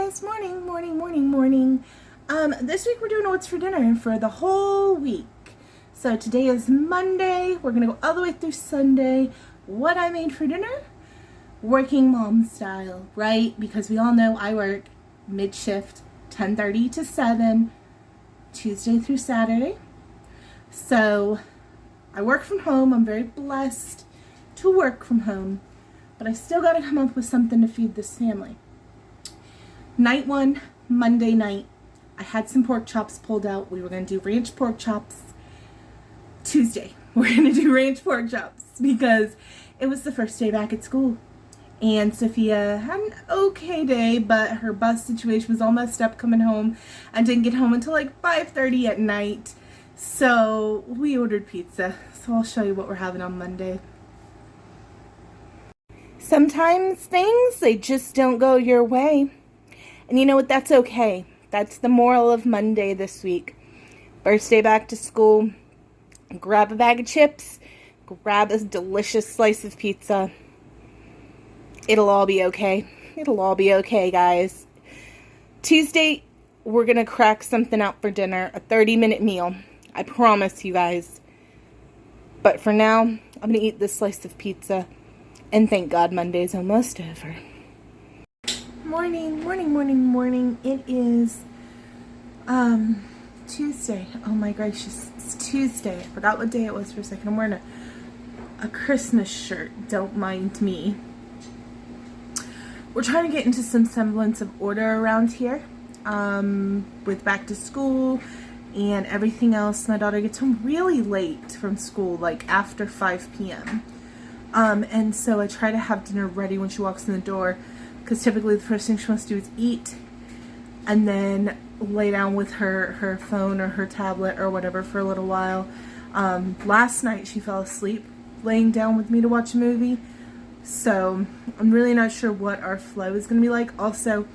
guys, morning. This week we're doing what's for dinner for the whole week. So today is Monday. We're gonna go all the way through Sunday. What I made for dinner? Working mom style, right? Because we all know I work mid-shift, 10:30 to 7, Tuesday through Saturday. So I work from home. I'm very blessed to work from home, but I still gotta come up with something to feed this family. Night one, Monday night, I had some pork chops pulled out. We were going to do ranch pork chops. Tuesday, we're going to do ranch pork chops because it was the first day back at school. And Sophia had an okay day, but her bus situation was all messed up coming home and didn't get home until like 5:30 at night. So we ordered pizza. So I'll show you what we're having on Monday. Sometimes things, they just don't go your way. And you know what? That's okay. That's the moral of Monday this week. First day back to school. Grab a bag of chips. Grab a delicious slice of pizza. It'll all be okay. It'll all be okay, guys. Tuesday, we're going to crack something out for dinner. A 30-minute meal. I promise you guys. But for now, I'm going to eat this slice of pizza. And thank God Monday's almost over. Morning. It is Tuesday. Oh my gracious, it's Tuesday. I forgot what day it was for a second. I'm wearing a Christmas shirt. Don't mind me. We're trying to get into some semblance of order around here with back to school and everything else. My daughter gets home really late from school, like after 5 p.m. And so I try to have dinner ready when she walks in the door, because typically the first thing she wants to do is eat and then lay down with her phone or her tablet or whatever for a little while. Last night she fell asleep laying down with me to watch a movie, so I'm really not sure what our flow is going to be like. Also,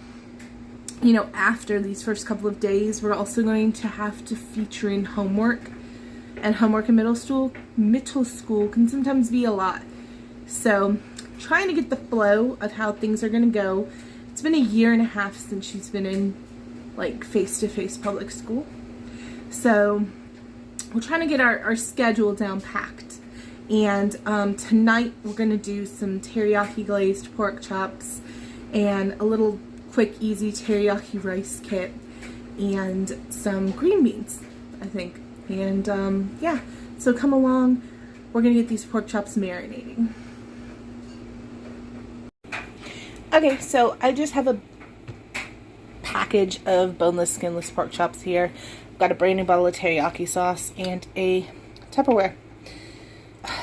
you know, after these first couple of days, we're also going to have to feature in homework, and homework in middle school can sometimes be a lot. So trying to get the flow of how things are going to go. It's been a year and a half since she's been in like face-to-face public school. So we're trying to get our schedule down packed. And tonight we're going to do some teriyaki glazed pork chops and a little quick easy teriyaki rice kit and some green beans, I think. And yeah, so come along. We're going to get these pork chops marinating. Okay, so I just have a package of boneless, skinless pork chops here. I've got a brand new bottle of teriyaki sauce and a Tupperware.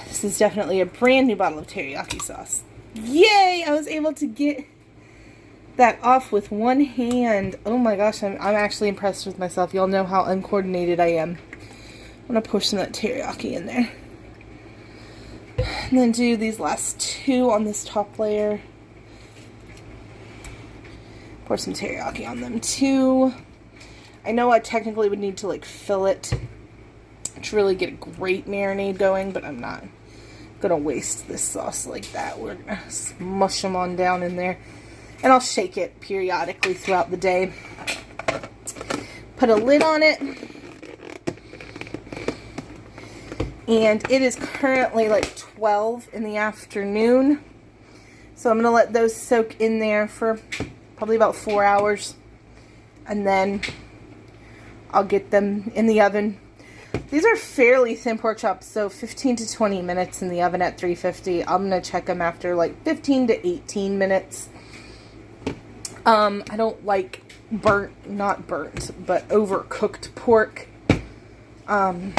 This is definitely a brand new bottle of teriyaki sauce. Yay! I was able to get that off with one hand. Oh my gosh, I'm actually impressed with myself. Y'all know how uncoordinated I am. I'm going to push some of that teriyaki in there. And then do these last two on this top layer. Pour some teriyaki on them too. I know I technically would need to like fill it to really get a great marinade going, but I'm not gonna waste this sauce like that. We're gonna smush them on down in there, and I'll shake it periodically throughout the day. Put a lid on it, and it is currently like 12 in the afternoon, so I'm gonna let those soak in there for probably about 4 hours, and then I'll get them in the oven. These are fairly thin pork chops, so 15 to 20 minutes in the oven at 350. I'm going to check them after like 15 to 18 minutes. I don't like not burnt, but overcooked pork. Same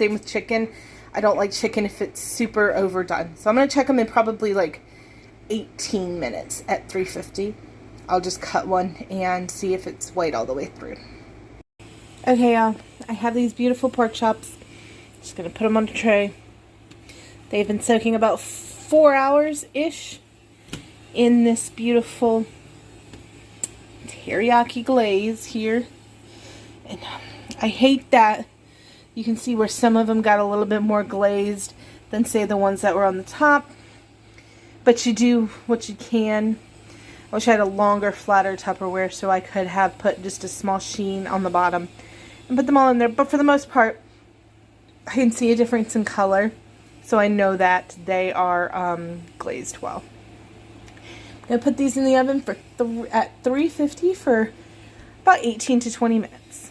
with chicken. I don't like chicken if it's super overdone. So I'm going to check them in probably like 18 minutes at 350. I'll just cut one and see if it's white all the way through. Okay, y'all. I have these beautiful pork chops. Just going to put them on the tray. They've been soaking about 4 hours-ish in this beautiful teriyaki glaze here. And I hate that you can see where some of them got a little bit more glazed than, say, the ones that were on the top. But you do what you can. I wish I had a longer, flatter Tupperware so I could have put just a small sheen on the bottom and put them all in there. But for the most part, I can see a difference in color, so I know that they are glazed well. I'm going to put these in the oven for at 350 for about 18 to 20 minutes.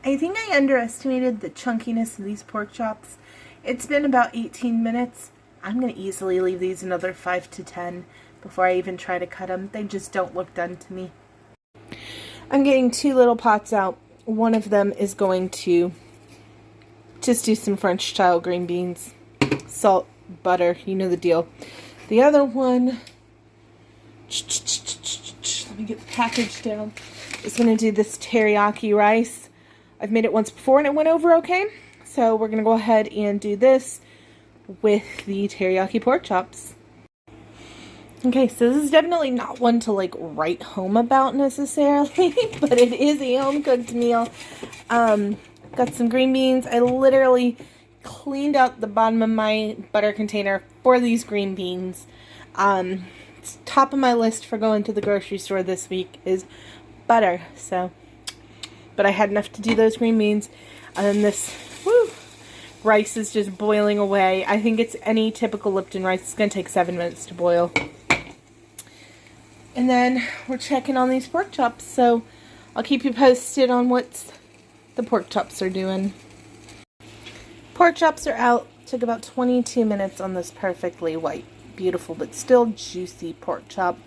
I think I underestimated the chunkiness of these pork chops. It's been about 18 minutes. I'm going to easily leave these another 5 to 10 before I even try to cut them. They just don't look done to me. I'm getting 2 little pots out. One of them is going to just do some French style green beans, salt, butter, you know the deal. The other one, let me get the package down, is going to do this teriyaki rice. I've made it once before and it went over okay. So we're going to go ahead and do this with the teriyaki pork chops. Okay, so this is definitely not one to like write home about necessarily, but it is a home cooked meal. Got some green beans. I literally cleaned out the bottom of my butter container for these green beans. It's top of my list for going to the grocery store this week is butter. So, but I had enough to do those green beans. And then this rice is just boiling away. I think it's any typical Lipton rice. It's going to take 7 minutes to boil. And then we're checking on these pork chops. So I'll keep you posted on what the pork chops are doing. Pork chops are out. Took about 22 minutes on this perfectly white, beautiful, but still juicy pork chop.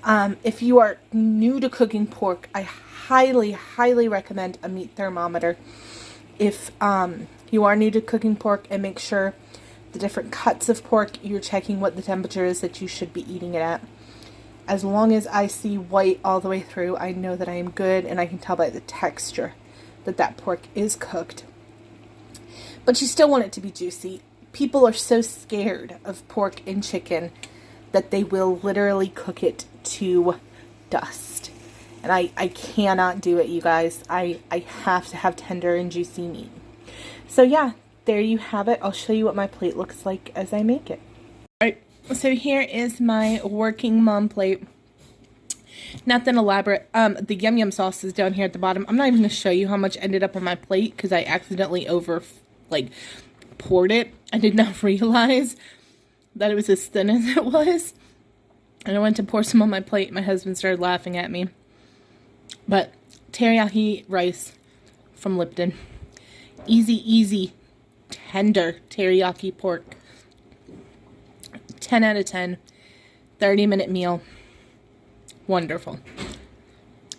If you are new to cooking pork, I highly, highly recommend a meat thermometer. If you are new to cooking pork, and make sure the different cuts of pork, you're checking what the temperature is that you should be eating it at. As long as I see white all the way through, I know that I am good, and I can tell by the texture that that pork is cooked. But you still want it to be juicy. People are so scared of pork and chicken that they will literally cook it to dust. And I cannot do it, you guys. I have to have tender and juicy meat. So yeah, there you have it. I'll show you what my plate looks like as I make it. Alright, so here is my working mom plate. Nothing elaborate. The yum yum sauce is down here at the bottom. I'm not even going to show you how much ended up on my plate because I accidentally poured it. I did not realize that it was as thin as it was. And I went to pour some on my plate. My husband started laughing at me. But teriyaki rice from Lipton. Easy, easy, tender teriyaki pork. 10 out of 10. 30-minute meal. Wonderful.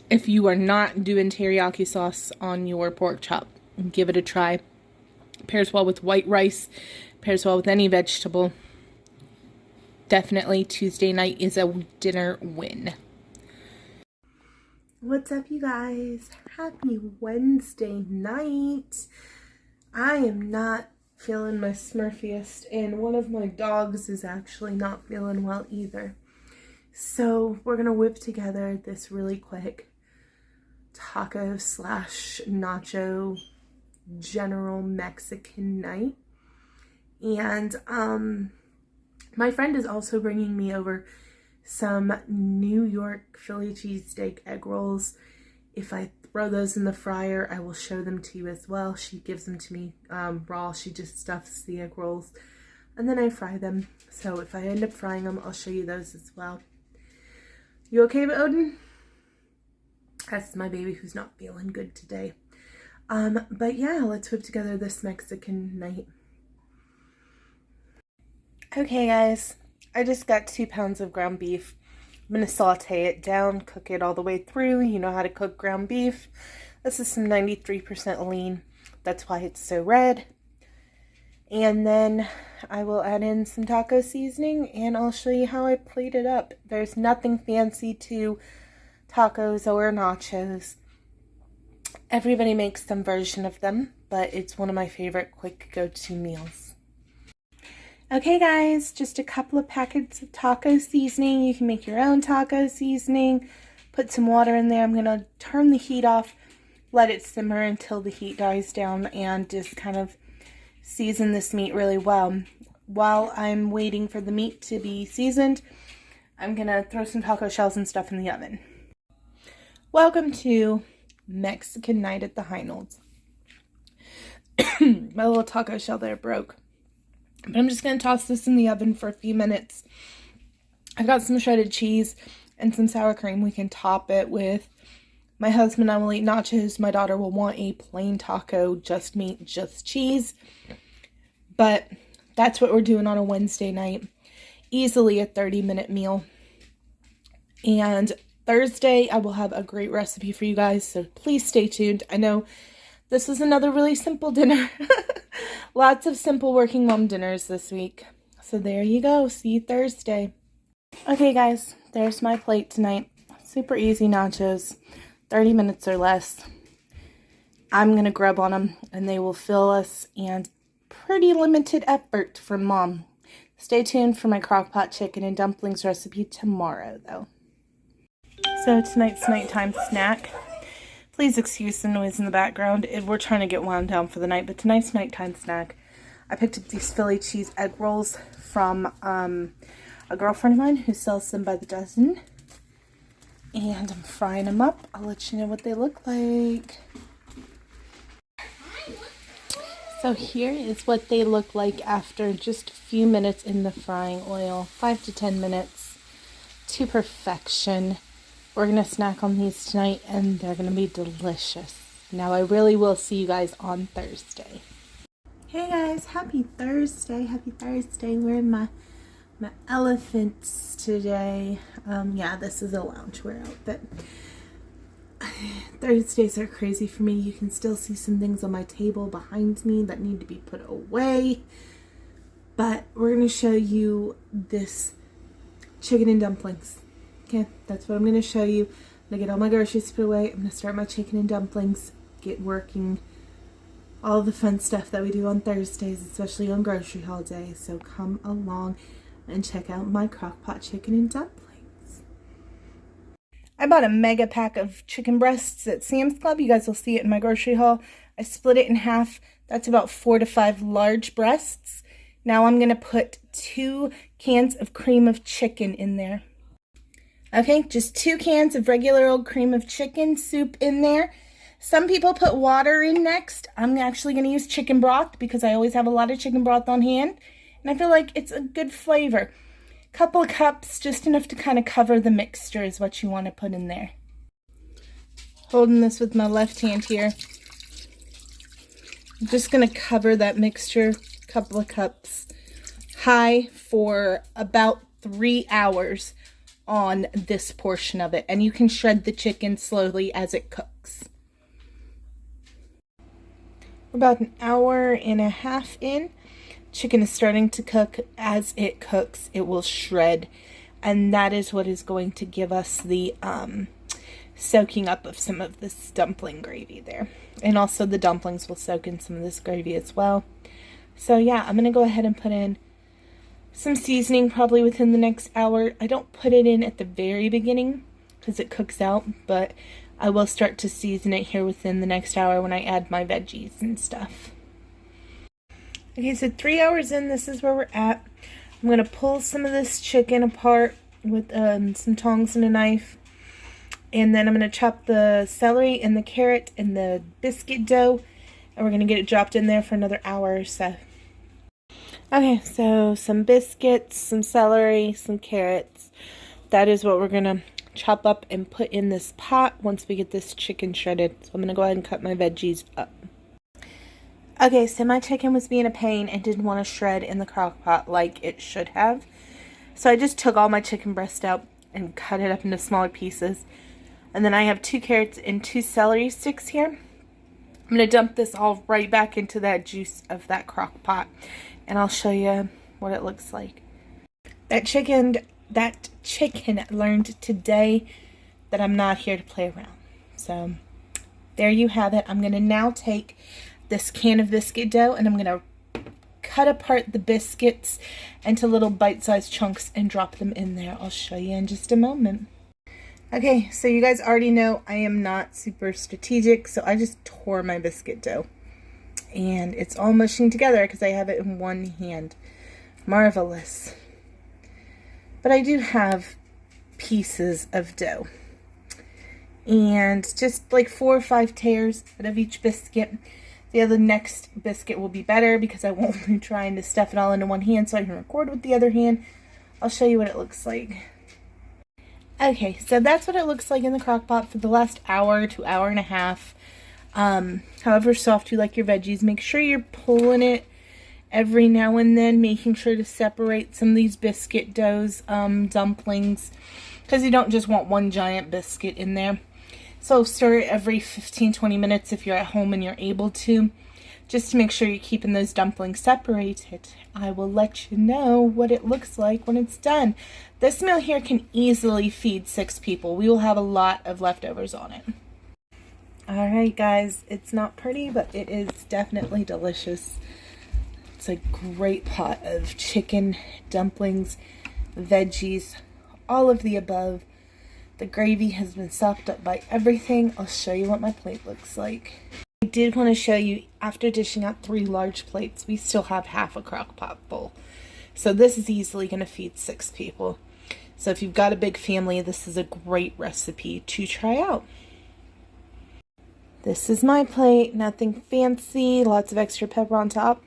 If you are not doing teriyaki sauce on your pork chop, give it a try. Pairs well with white rice. Pairs well with any vegetable. Definitely Tuesday night is a dinner win. What's up, you guys? Happy Wednesday night. I am not feeling my smurfiest, and one of my dogs is actually not feeling well either. So we're going to whip together this really quick taco / nacho general Mexican night. And my friend is also bringing me over some New York Philly cheesesteak egg rolls. If I throw those in the fryer, I will show them to you as well. She gives them to me raw. She just stuffs the egg rolls and then I fry them. So if I end up frying them, I'll show you those as well. You okay, Odin? That's my baby who's not feeling good today. But yeah, let's whip together this Mexican night. Okay, guys, I just got 2 pounds of ground beef. I'm going to saute it down, cook it all the way through. You know how to cook ground beef. This is some 93% lean. That's why it's so red. And then I will add in some taco seasoning and I'll show you how I plate it up. There's nothing fancy to tacos or nachos. Everybody makes some version of them, but it's one of my favorite quick go-to meals. Okay, guys, just a couple of packets of taco seasoning. You can make your own taco seasoning. Put some water in there. I'm going to turn the heat off, let it simmer until the heat dies down, and just kind of season this meat really well. While I'm waiting for the meat to be seasoned, I'm gonna throw some taco shells and stuff in the oven. Welcome to Mexican night at the Heinolds. My little taco shell there broke. But I'm just gonna toss this in the oven for a few minutes. I've got some shredded cheese and some sour cream. We can top it with. My husband and I will eat nachos. My daughter will want a plain taco, just meat, just cheese. But that's what we're doing on a Wednesday night. Easily a 30-minute meal. And Thursday, I will have a great recipe for you guys, so please stay tuned. I know this is another really simple dinner. Lots of simple working mom dinners this week. So there you go. See you Thursday. Okay, guys, there's my plate tonight. Super easy nachos. 30 minutes or less. I'm going to grub on them and they will fill us, and pretty limited effort from mom. Stay tuned for my crock pot chicken and dumplings recipe tomorrow though. So tonight's nighttime snack. Please excuse the noise in the background. We're trying to get wound down for the night, but tonight's nighttime snack. I picked up these Philly cheese egg rolls from a girlfriend of mine who sells them by the dozen. And I'm frying them up. I'll let you know what they look like. So here is what they look like after just a few minutes in the frying oil. 5 to 10 minutes to perfection. We're going to snack on these tonight and they're going to be delicious. Now I really will see you guys on Thursday. Hey guys, happy Thursday. Happy Thursday. We're in my elephants today. Yeah, this is a loungewear outfit. Thursdays are crazy for me. You can still see some things on my table behind me that need to be put away. But we're going to show you this chicken and dumplings. Okay, that's what I'm going to show you. I'm going to get all my groceries put away. I'm going to start my chicken and dumplings, get working, all the fun stuff that we do on Thursdays, especially on grocery haul day. So come along and check out my crock pot chicken and dumplings. I bought a mega pack of chicken breasts at Sam's Club. You guys will see it in my grocery haul. I split it in half. That's about 4 to 5 large breasts. Now I'm going to put 2 cans of cream of chicken in there. Okay, just 2 cans of regular old cream of chicken soup in there. Some people put water in next. I'm actually going to use chicken broth because I always have a lot of chicken broth on hand. And I feel like it's a good flavor. Couple of cups, just enough to kind of cover the mixture is what you want to put in there. Holding this with my left hand here. I'm just going to cover that mixture, couple of cups, high for about 3 hours on this portion of it. And you can shred the chicken slowly as it cooks. About an hour and a half in. Chicken is starting to cook. As it cooks, it will shred, and that is what is going to give us the soaking up of some of this dumpling gravy there. And also the dumplings will soak in some of this gravy as well. So yeah, I'm going to go ahead and put in some seasoning probably within the next hour. I don't put it in at the very beginning because it cooks out, but I will start to season it here within the next hour when I add my veggies and stuff. Okay, so 3 hours in, this is where we're at. I'm going to pull some of this chicken apart with some tongs and a knife. And then I'm going to chop the celery and the carrot and the biscuit dough. And we're going to get it dropped in there for another hour or so. Okay, so some biscuits, some celery, some carrots. That is what we're going to chop up and put in this pot once we get this chicken shredded. So I'm going to go ahead and cut my veggies up. Okay, so my chicken was being a pain and didn't want to shred in the crock pot like it should have. So I just took all my chicken breast out and cut it up into smaller pieces. And then I have 2 carrots and 2 celery sticks here. I'm going to dump this all right back into that juice of that crock pot. And I'll show you what it looks like. That chicken learned today that I'm not here to play around. So there you have it. I'm going to now take this can of biscuit dough and I'm going to cut apart the biscuits into little bite-sized chunks and drop them in there. I'll show you in just a moment. Okay, so you guys already know I am not super strategic, so I just tore my biscuit dough. And it's all mushing together because I have it in one hand. Marvelous. But I do have pieces of dough. And just like 4 or 5 tears out of each biscuit. The other next biscuit will be better because I won't be trying to stuff it all into one hand so I can record with the other hand. I'll show you what it looks like. Okay, so that's what it looks like in the crock pot for the last hour to hour and a half. However soft you like your veggies, make sure you're pulling it every now and then, making sure to separate some of these biscuit doughs, dumplings, because you don't just want one giant biscuit in there. So stir it every 15-20 minutes if you're at home and you're able to, just to make sure you're keeping those dumplings separated. I will let you know what it looks like when it's done. This meal here can easily feed 6 people. We will have a lot of leftovers on it. Alright guys, it's not pretty, but it is definitely delicious. It's a great pot of chicken, dumplings, veggies, all of the above. The gravy has been sopped up by everything. I'll show you what my plate looks like. I did want to show you, after dishing out 3 large plates, we still have half a crock pot full. So this is easily going to feed 6 people. So if you've got a big family, this is a great recipe to try out. This is my plate, nothing fancy, lots of extra pepper on top.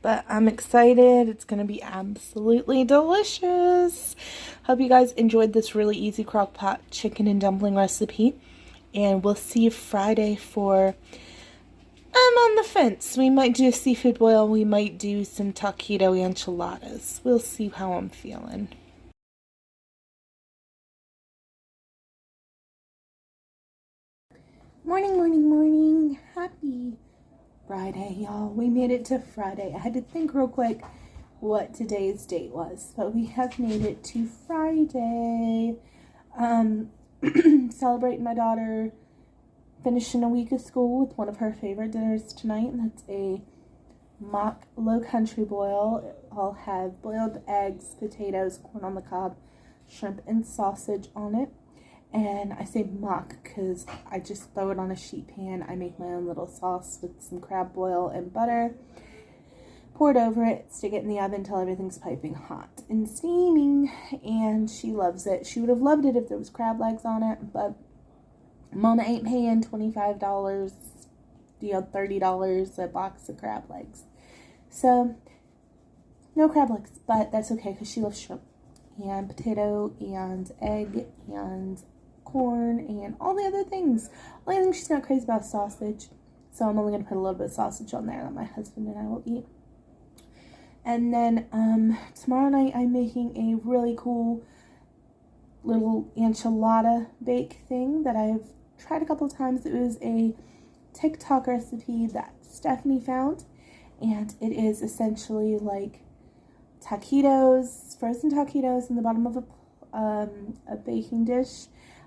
But I'm excited. It's going to be absolutely delicious. Hope you guys enjoyed this really easy crock pot chicken and dumpling recipe. And we'll see you Friday for, I'm on the fence. We might do a seafood boil. We might do some taquito enchiladas. We'll see how I'm feeling. Morning, morning, morning. Happy Friday, y'all. We made it to Friday. I had to think real quick what today's date was, but we have made it to Friday. Celebrating my daughter finishing a week of school with one of her favorite dinners tonight, and that's a mock low country boil. I'll have boiled eggs, potatoes, corn on the cob, shrimp, and sausage on it. And I say mock because I just throw it on a sheet pan. I make my own little sauce with some crab boil and butter. Pour it over it, stick it in the oven until everything's piping hot and steaming. And she loves it. She would have loved it if there was crab legs on it, but Mama ain't paying $25, $30 a box of crab legs. So, no crab legs, but that's okay because she loves shrimp and potato and egg and corn and all the other things. Only thing she's not crazy about is sausage, so I'm only going to put a little bit of sausage on there that my husband and I will eat. And then tomorrow night I'm making a really cool little enchilada bake thing that I've tried a couple of times. It was a TikTok recipe that Stephanie found, and it is essentially like taquitos, frozen taquitos in the bottom of a baking dish,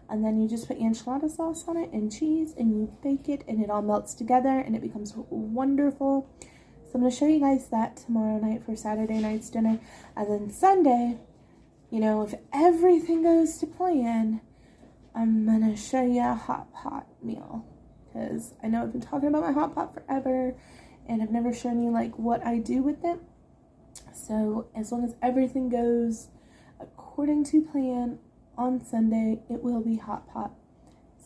and then you just put enchilada sauce on it and cheese, and you bake it, and it all melts together, and it becomes wonderful. So I'm going to show you guys that tomorrow night for Saturday night's dinner, and then Sunday, you know, if everything goes to plan, I'm going to show you a hot pot meal, because I know I've been talking about my hot pot forever, and I've never shown you, like, what I do with it. So as long as everything goes according to plan on Sunday, it will be hot pot.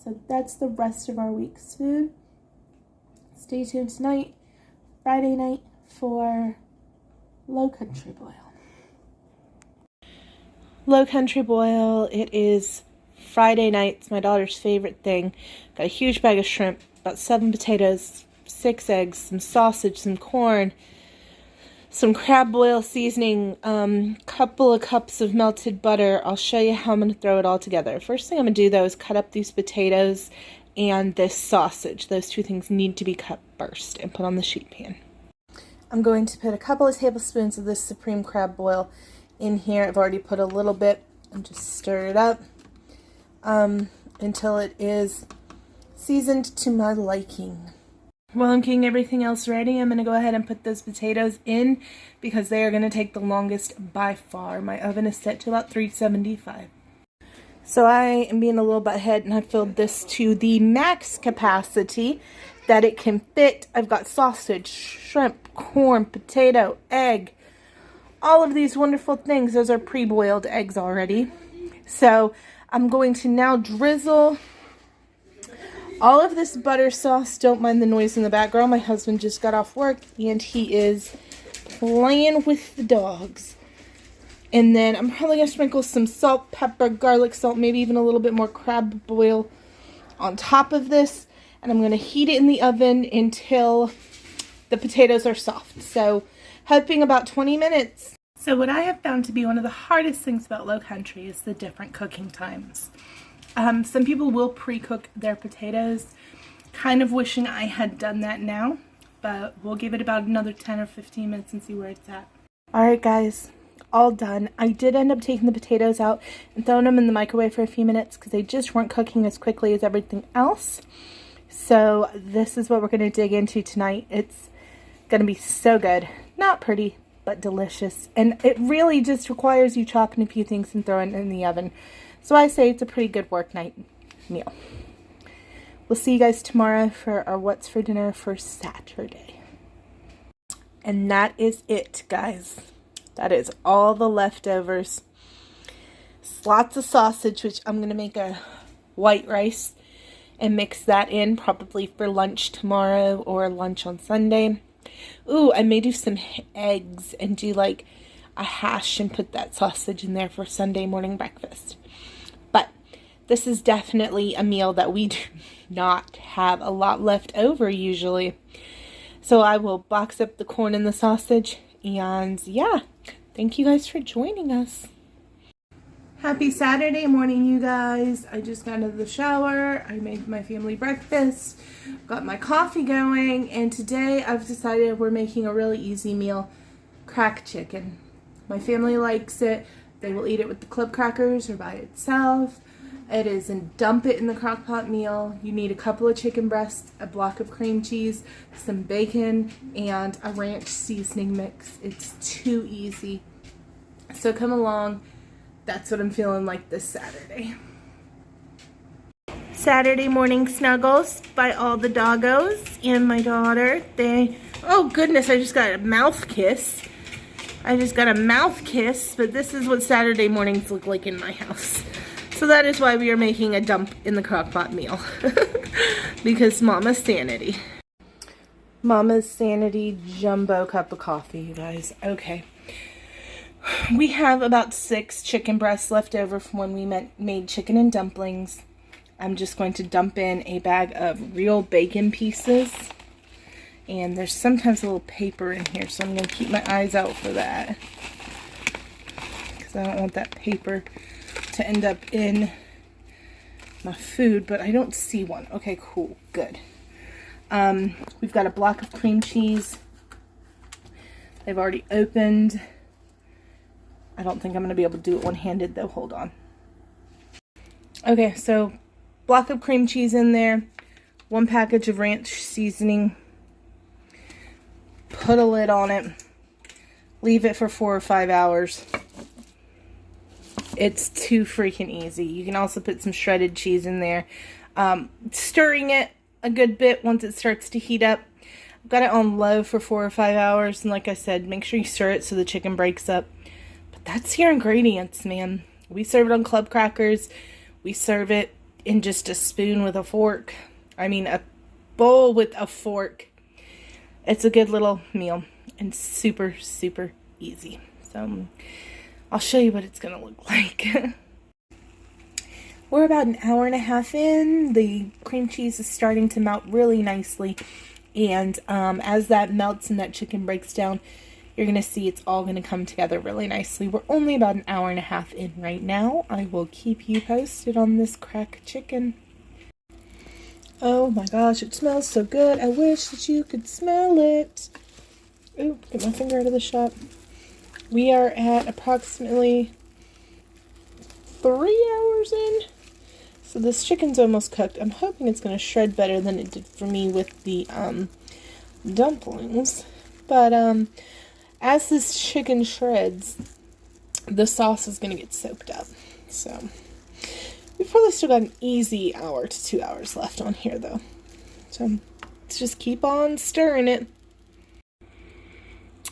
So that's the rest of our week's food. Stay tuned tonight, Friday night, for Low Country Boil. Low Country Boil, it is Friday night. It's my daughter's favorite thing. Got a huge bag of shrimp, about 7 potatoes, 6 eggs, some sausage, some corn, some crab boil seasoning, couple of cups of melted butter. I'll show you how I'm going to throw it all together. First thing I'm going to do, though, is cut up these potatoes and this sausage. Those two things need to be cut first and put on the sheet pan. I'm going to put a couple of tablespoons of this supreme crab boil in here. I've already put a little bit and just stir it up until it is seasoned to my liking. While I'm getting everything else ready, I'm going to go ahead and put those potatoes in because they are going to take the longest by far. My oven is set to about 375. So I am being a little bit ahead, and I filled this to the max capacity that it can fit. I've got sausage, shrimp, corn, potato, egg, all of these wonderful things. Those are pre-boiled eggs already. So I'm going to now drizzle all of this butter sauce. Don't mind the noise in the background. My husband just got off work and he is playing with the dogs. And then I'm probably going to sprinkle some salt, pepper, garlic salt, maybe even a little bit more crab boil on top of this. And I'm going to heat it in the oven until the potatoes are soft. So hoping about 20 minutes. So what I have found to be one of the hardest things about Low Country is the different cooking times. Some people will pre-cook their potatoes. Kind of wishing I had done that now, but we'll give it about another 10 or 15 minutes and see where it's at. Alright guys, all done. I did end up taking the potatoes out and throwing them in the microwave for a few minutes because they just weren't cooking as quickly as everything else. So this is what we're going to dig into tonight. It's going to be so good. Not pretty, but delicious. And it really just requires you chopping a few things and throwing it in the oven. So I say it's a pretty good work night meal. We'll see you guys tomorrow for our What's for Dinner for Saturday. And that is it, guys. That is all the leftovers. Lots of sausage, which I'm going to make a white rice and mix that in probably for lunch tomorrow or lunch on Sunday. Ooh, I may do some eggs and do like a hash and put that sausage in there for Sunday morning breakfast. But this is definitely a meal that we do not have a lot left over usually. So I will box up the corn and the sausage. And yeah, thank you guys for joining us. Happy Saturday morning, you guys. I just got out of the shower. I made my family breakfast, got my coffee going, and today I've decided we're making a really easy meal, crack chicken. My family likes it. They will eat it with the club crackers or by itself. It is a dump it in the crock pot meal. You need a couple of chicken breasts, a block of cream cheese, some bacon, and a ranch seasoning mix. It's too easy. So come along. That's what I'm feeling like this Saturday. Saturday morning snuggles by all the doggos and my daughter. Oh goodness, I just got a mouth kiss. But this is what Saturday mornings look like in my house. So that is why we are making a dump in the crock pot meal. Because Mama's sanity. Mama's sanity jumbo cup of coffee, you guys. Okay. We have about 6 chicken breasts left over from when we made chicken and dumplings. I'm just going to dump in a bag of real bacon pieces. And there's sometimes a little paper in here, so I'm going to keep my eyes out for that. Because I don't want that paper to end up in my food, but I don't see one. Okay, cool, good. We've got a block of cream cheese. They've already opened. I don't think I'm going to be able to do it one-handed though. Hold on. Okay, so block of cream cheese in there. 1 package of ranch seasoning. Put a lid on it. Leave it for 4 or 5 hours. It's too freaking easy. You can also put some shredded cheese in there. Stirring it a good bit once it starts to heat up. I've got it on low for 4 or 5 hours. And like I said, make sure you stir it so the chicken breaks up. That's your ingredients, man. We serve it on club crackers. We serve it in just a spoon with a fork. I mean, a bowl with a fork. It's a good little meal and super, super easy. So I'll show you what it's going to look like. We're about an hour and a half in. The cream cheese is starting to melt really nicely. And as that melts and that chicken breaks down, you're going to see it's all going to come together really nicely. We're only about an hour and a half in right now. I will keep you posted on this crack chicken. Oh my gosh, it smells so good. I wish that you could smell it. Ooh, get my finger out of the shot. We are at approximately 3 hours in. So this chicken's almost cooked. I'm hoping it's going to shred better than it did for me with the dumplings. But as this chicken shreds, the sauce is going to get soaked up. So we've probably still got an easy hour to 2 hours left on here, though. So let's just keep on stirring it.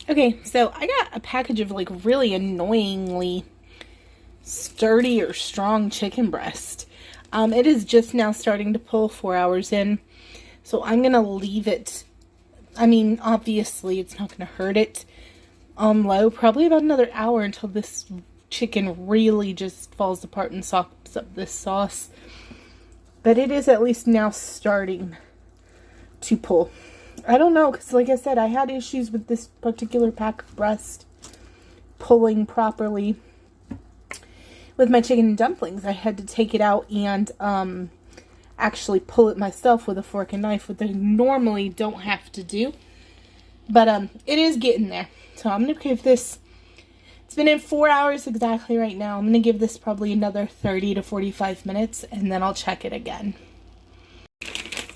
Okay, so I got a package of like really annoyingly sturdy or strong chicken breast. It is just now starting to pull 4 hours in. So I'm going to leave it. I mean, obviously it's not going to hurt it on low. Probably about another hour until this chicken really just falls apart and soaks up this sauce. But it is at least now starting to pull. I don't know, because like I said, I had issues with this particular pack of breast pulling properly with my chicken and dumplings. I had to take it out and actually pull it myself with a fork and knife, which I normally don't have to do. But it is getting there. So I'm going to give this, it's been in 4 hours exactly right now. I'm going to give this probably another 30 to 45 minutes, and then I'll check it again.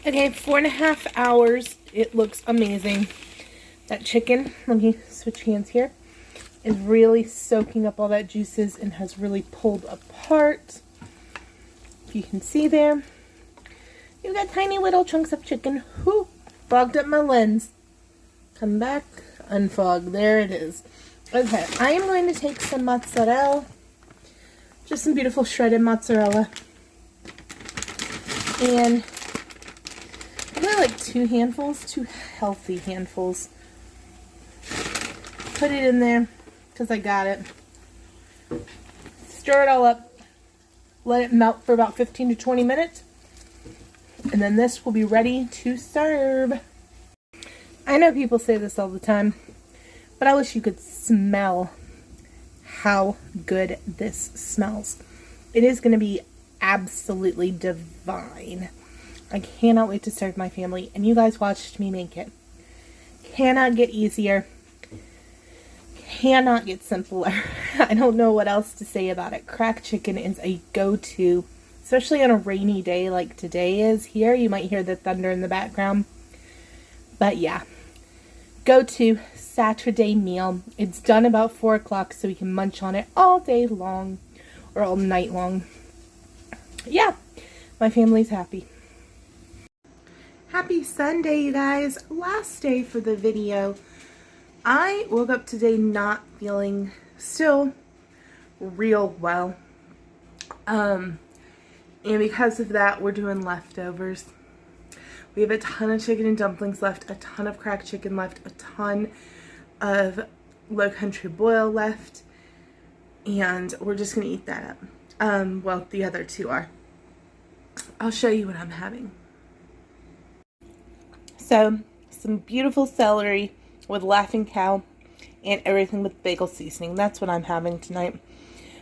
Okay, 4.5 hours. It looks amazing. That chicken, let me switch hands here, is really soaking up all that juices and has really pulled apart. If you can see there, you've got tiny little chunks of chicken. Whoo, fogged up my lens. Come back, unfog. There it is. Okay, I am going to take some mozzarella, just some beautiful shredded mozzarella, and I'm going to like 2 handfuls, 2 healthy handfuls. Put it in there, because I got it. Stir it all up. Let it melt for about 15 to 20 minutes. And then this will be ready to serve. I know people say this all the time, but I wish you could smell how good this smells. It is going to be absolutely divine. I cannot wait to serve my family, and you guys watched me make it. Cannot get easier. Cannot get simpler. I don't know what else to say about it. Cracked chicken is a go-to, especially on a rainy day like today is here. You might hear the thunder in the background. But yeah, go-to Saturday meal. It's done about 4 o'clock, so we can munch on it all day long or all night long. Yeah, my family's happy. Happy Sunday, you guys. Last day for the video. I woke up today not feeling still real well. And because of that, we're doing leftovers. We have a ton of chicken and dumplings left, a ton of cracked chicken left, a ton of Low Country Boil left, and we're just going to eat that up. Well, the other 2 are. I'll show you what I'm having. So, some beautiful celery with Laughing Cow and everything with bagel seasoning. That's what I'm having tonight.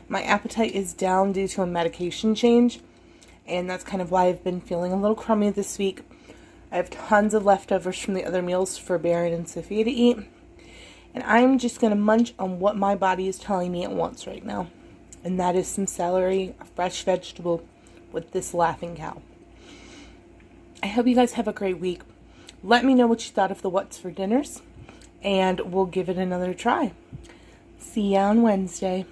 My appetite is down due to a medication change, and that's kind of why I've been feeling a little crummy this week. I have tons of leftovers from the other meals for Baron and Sophia to eat, and I'm just going to munch on what my body is telling me it wants right now, and that is some celery, a fresh vegetable with this Laughing Cow. I hope you guys have a great week. Let me know what you thought of the What's for Dinners, and we'll give it another try. See ya on Wednesday.